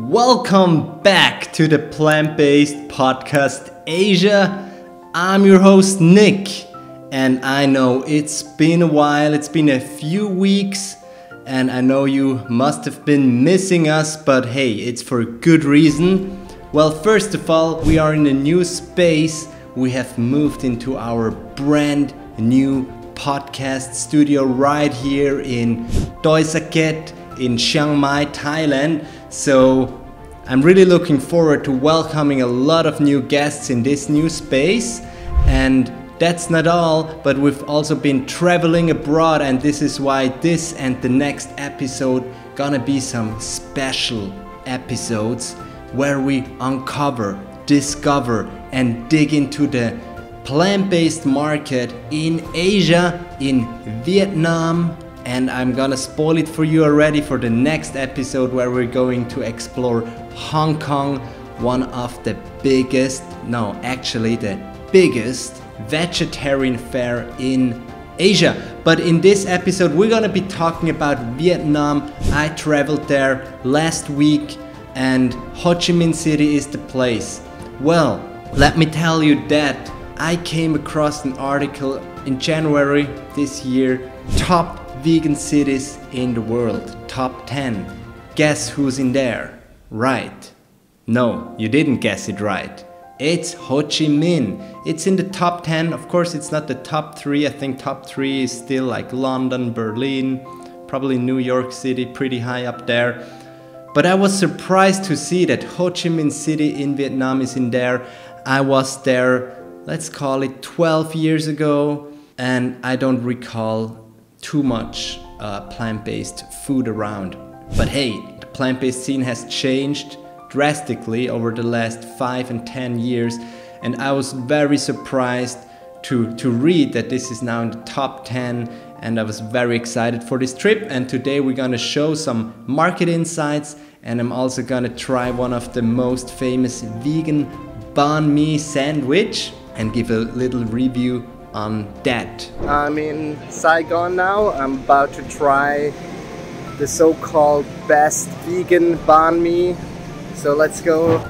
Welcome back to the plant-based podcast Asia. I'm your host Nick, and I know it's been a while, it's been a few weeks, and I know you must have been missing us, but hey, it's for a good reason. Well, first of all, we are in a new space. We have moved into our brand new podcast studio right here in Doi Saket in Chiang Mai, Thailand. So I'm really looking forward to welcoming a lot of new guests in this new space. And that's not all, but we've also been traveling abroad, and this is why this and the next episode gonna be some special episodes where we uncover, discover and dig into the plant-based market in Asia, in Vietnam. And I'm gonna spoil it for you already for the next episode where we're going to explore Hong Kong, one of the biggest, the biggest vegetarian fair in Asia. But in this episode we're gonna be talking about Vietnam. I traveled there last week and Ho Chi Minh City is the place. Well, let me tell you that I came across an article in January this year, top vegan cities in the world, top 10. Guess who's in there? Right. No, you didn't guess it right. It's Ho Chi Minh. It's in the top 10. Of course, it's not the top 3. I think top 3 is still like London, Berlin, probably New York City, pretty high up there. But I was surprised to see that Ho Chi Minh City in Vietnam is in there. I was there, let's call it 12 years ago, and I don't recall too much plant-based food around. But hey, the plant-based scene has changed drastically over the last 5 and 10 years, and I was very surprised to read that this is now in the top 10, and I was very excited for this trip. And today we're gonna show some market insights, and I'm also gonna try one of the most famous vegan banh mi sandwich and give a little review on that. I'm in Saigon now. I'm about to try the so-called best vegan banh mi. So let's go.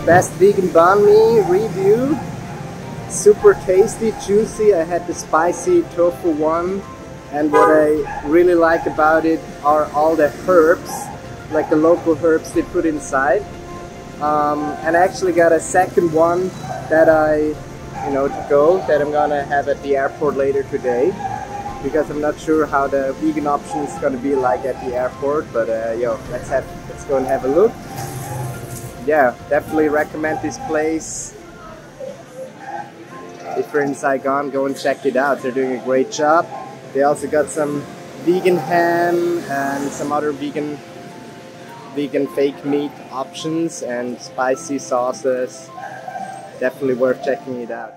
Best vegan banh mi review. Super tasty, juicy. I had the spicy tofu one, and what I really like about it are all the herbs, like the local herbs they put inside. And I actually got a second one that that I'm gonna have at the airport later today, because I'm not sure how the vegan option is gonna be like at the airport. But let's go and have a look. Yeah, definitely recommend this place. If you're in Saigon, go and check it out. They're doing a great job. They also got some vegan ham and some other vegan fake meat options and spicy sauces. Definitely worth checking it out.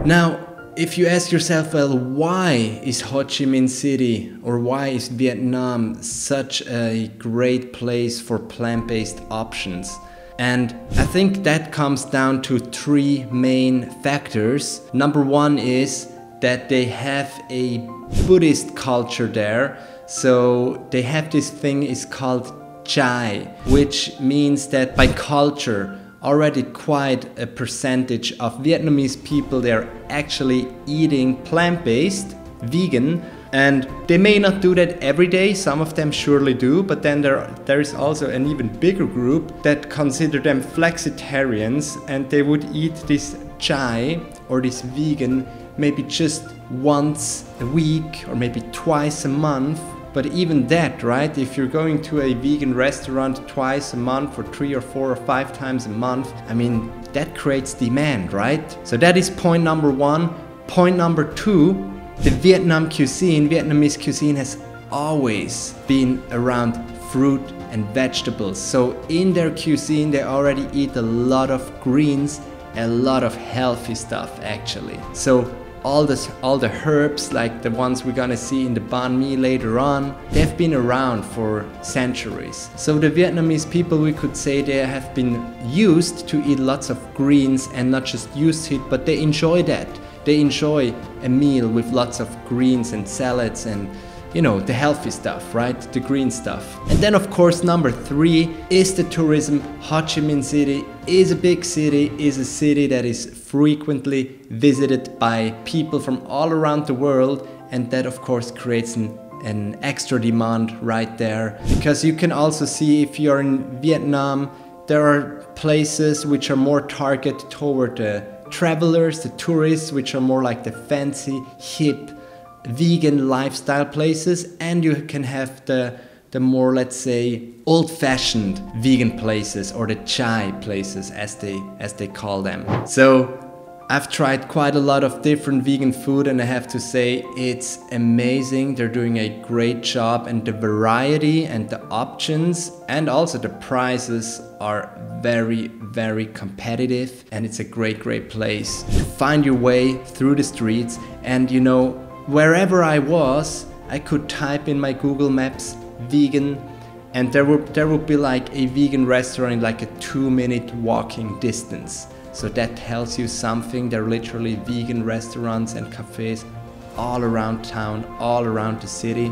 Now, if you ask yourself, well, why is Ho Chi Minh City or why is Vietnam such a great place for plant-based options? And I think that comes down to 3 main factors. Number 1 is that they have a Buddhist culture there. So they have this thing is called chai, which means that by culture, already quite a percentage of Vietnamese people, they're actually eating plant-based, vegan. And they may not do that every day, some of them surely do, but then there is also an even bigger group that consider them flexitarians, and they would eat this chai or this vegan maybe just once a week or maybe twice a month. But even that, right, if you're going to a vegan restaurant twice a month or 3 or 4 or 5 times a month, I mean, that creates demand, right? So that is point number 1. Point number 2, the Vietnamese cuisine has always been around fruit and vegetables. So in their cuisine they already eat a lot of greens a lot of healthy stuff actually. So all the herbs, like the ones we're gonna see in the banh mi later on, they've been around for centuries. So the Vietnamese people, we could say, they have been used to eat lots of greens, and not just used to it, but they enjoy that. They enjoy a meal with lots of greens and salads and, you know, the healthy stuff, right? The green stuff. And then of course number 3 is the tourism. Ho Chi Minh City is a big city, is a city that is frequently visited by people from all around the world, and that of course creates an extra demand right there. Because you can also see, if you're in Vietnam, there are places which are more targeted toward the travelers, the tourists, which are more like the fancy, hip, vegan lifestyle places, and you can have the more, let's say, old-fashioned vegan places, or the chai places as they call them. So I've tried quite a lot of different vegan food, and I have to say it's amazing. They're doing a great job, and the variety and the options and also the prices are very, very competitive, and it's a great place to find your way through the streets. And you know, wherever I was, I could type in my Google Maps vegan, and there would be like a vegan restaurant in like a 2-minute walking distance. So that tells you something. There are literally vegan restaurants and cafes all around town, all around the city.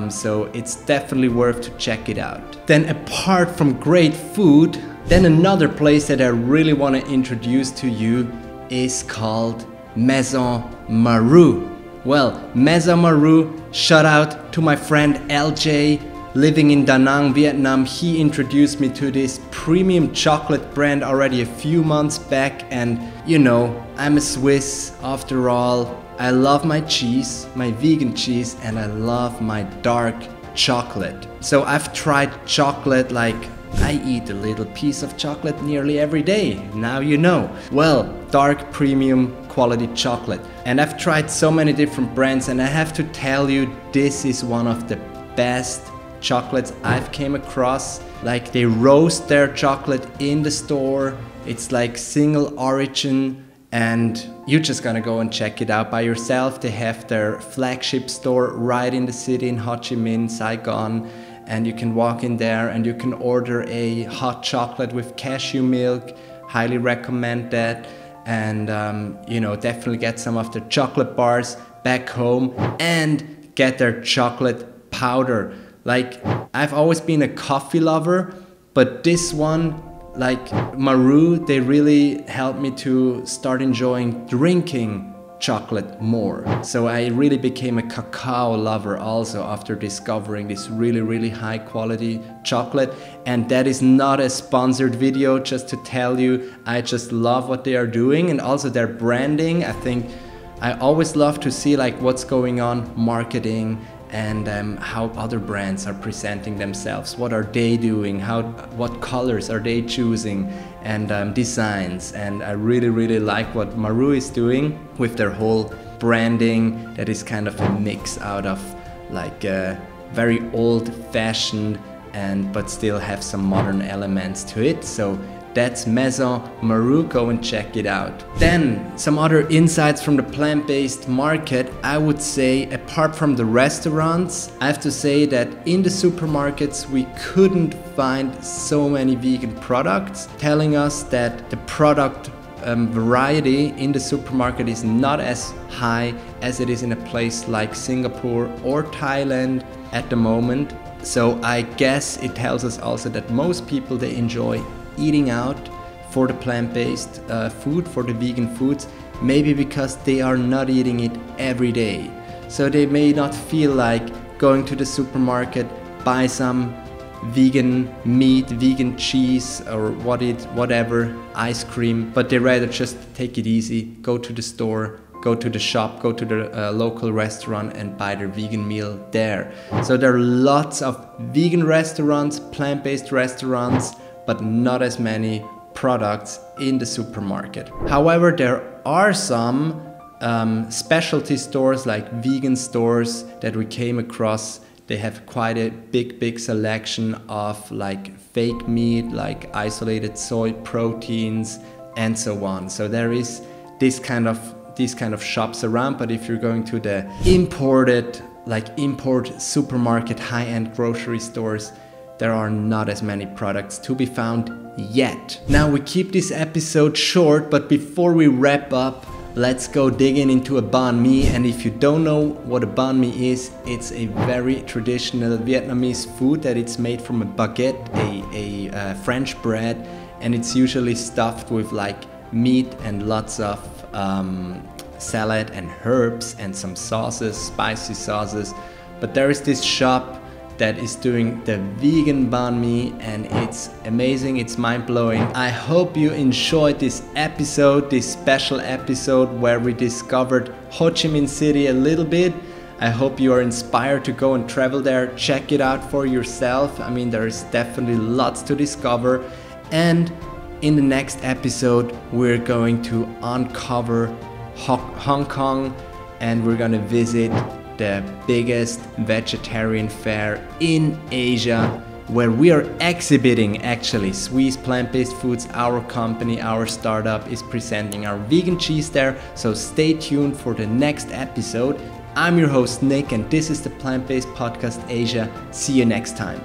So it's definitely worth to check it out. Then apart from great food, then another place that I really want to introduce to you is called Maison Maru. Well, Maison Maru, shout out to my friend LJ living in Da Nang, Vietnam. He introduced me to this premium chocolate brand already a few months back, and you know, I'm a Swiss after all. I love my cheese, my vegan cheese, and I love my dark chocolate. So I've tried chocolate, like I eat a little piece of chocolate nearly every day, now you know. Well, dark premium quality chocolate. And I've tried so many different brands, and I have to tell you, this is one of the best chocolates I've came across. Like, they roast their chocolate in the store. It's like single origin, and you're just gonna go and check it out by yourself. They have their flagship store right in the city in Ho Chi Minh, Saigon. And you can walk in there and you can order a hot chocolate with cashew milk. Highly recommend that. And you know, definitely get some of the chocolate bars back home, and get their chocolate powder. Like, I've always been a coffee lover, but this one, like Maru, they really helped me to start enjoying drinking chocolate more. So I really became a cacao lover also after discovering this really high quality chocolate. And that is not a sponsored video, just to tell you, I just love what they are doing, and also their branding. I think I always love to see like what's going on marketing, and how other brands are presenting themselves. What are they doing? What colors are they choosing? And designs. And I really like what Maru is doing with their whole branding, that is kind of a mix out of like a very old-fashioned but still have some modern elements to it. So that's Maison Maru, go and check it out. Then some other insights from the plant-based market. I would say, apart from the restaurants, I have to say that in the supermarkets we couldn't find so many vegan products, telling us that the product variety in the supermarket is not as high as it is in a place like Singapore or Thailand at the moment. So I guess it tells us also that most people, they enjoy eating out for the plant-based food, for the vegan foods, maybe because they are not eating it every day. So they may not feel like going to the supermarket, buy some vegan meat, vegan cheese, or whatever, ice cream, but they rather just take it easy, go to the store, go to the shop, go to the local restaurant and buy their vegan meal there. So there are lots of vegan restaurants, plant-based restaurants, but not as many products in the supermarket. However, there are some specialty stores, like vegan stores, that we came across. They have quite a big selection of like fake meat, like isolated soy proteins, and so on. So there is these kind of shops around, but if you're going to the import supermarket, high-end grocery stores, there are not as many products to be found yet. Now we keep this episode short, but before we wrap up, let's go digging into a banh mi. And if you don't know what a banh mi is, it's a very traditional Vietnamese food that it's made from a baguette, a French bread, and it's usually stuffed with like meat and lots of salad and herbs and some sauces, spicy sauces. But there is this shop that is doing the vegan banh mi, and it's amazing, it's mind-blowing. I hope you enjoyed this episode, this special episode where we discovered Ho Chi Minh City a little bit. I hope you are inspired to go and travel there, check it out for yourself. I mean, there is definitely lots to discover. And in the next episode, we're going to uncover Hong Kong, and we're gonna visit the biggest vegetarian fair in Asia, where we are exhibiting actually Swiss plant-based foods. Our company, our startup is presenting our vegan cheese there, so stay tuned for the next episode. I'm your host Nick, and this is the Plant-Based Podcast Asia. See you next time.